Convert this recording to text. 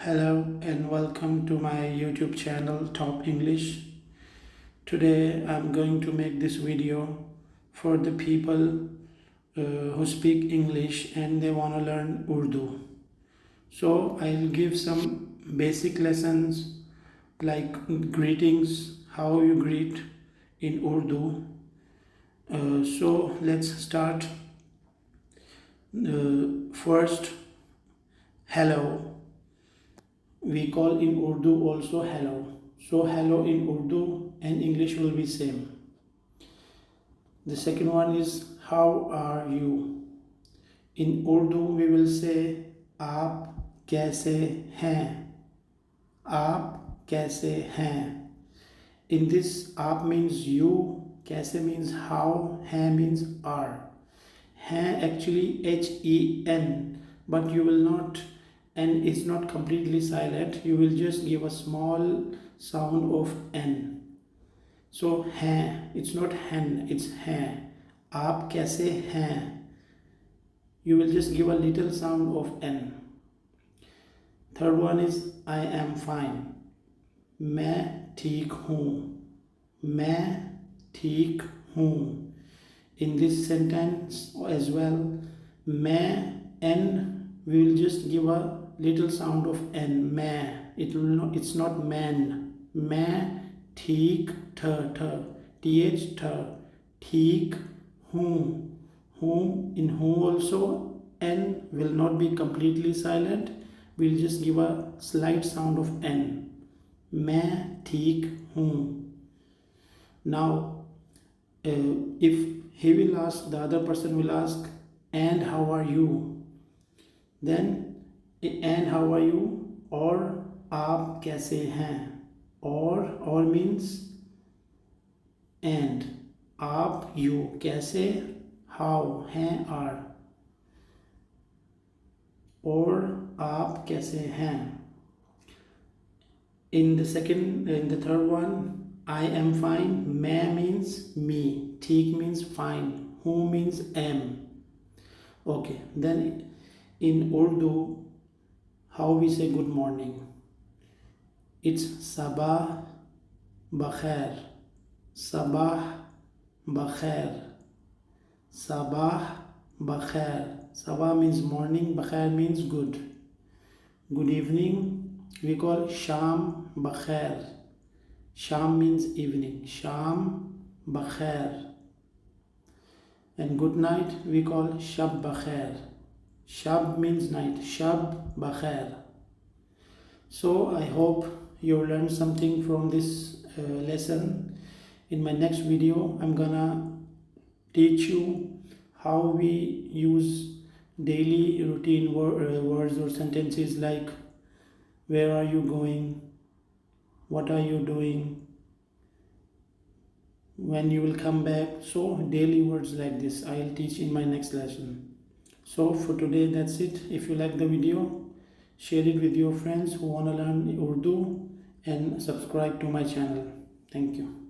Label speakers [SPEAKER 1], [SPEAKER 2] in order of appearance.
[SPEAKER 1] Hello and welcome to my YouTube channel Top English. Today I'm going to make this video for the people who speak English and they want to learn Urdu. So I'll give some basic lessons like greetings, how you greet in Urdu. So let's start. First, hello. We call in Urdu also hello. So hello in Urdu and English will be same. The second one is how are you. In Urdu we will say आप कैसे हैं. आप कैसे हैं. In this आप means you, कैसे means how, हैं means are. हैं actually H-E-N, but you will not, and it's not completely silent, you will just give a small sound of N. So हैं, it's not hen, it's हैं. आप कैसे हैं, you will just give a little sound of N. Third one is I am fine. मैं ठीक हूँ. मैं ठीक हूँ. In this sentence as well, मैं, N, we will just give a little sound of N. मैं, it will not, it's not man. मैं ठीक, th, th, ठीक हूँ. Whom, in whom also N will not be completely silent, we'll just give a slight sound of N. मैं ठीक हूँ. Now if he will ask, the other person will ask, and how are you, then and how are you, or आप कैसे हैं. Or means and, आप, you, कैसे, how, हैं, are, or आप कैसे हैं. In the third one, I am fine. मैं means me, ठीक means fine, who means am. Okay, then in Urdu, how we say good morning? It's sabah bakhair. Sabah bakhair. Sabah bakhair. Sabah means morning, bakhair means good. Good evening, we call sham bakhair. Sham means evening. Sham bakhair. And good night we call shab bakhair. Shab means night. Shab bakhair. So I hope you learned something from this lesson. In my next video I'm gonna teach you how we use daily routine words or sentences like where are you going, what are you doing, when you will come back. So daily words like this I'll teach in my next lesson. So for today that's it. If you like the video, share it with your friends who want to learn Urdu and subscribe to my channel. Thank you.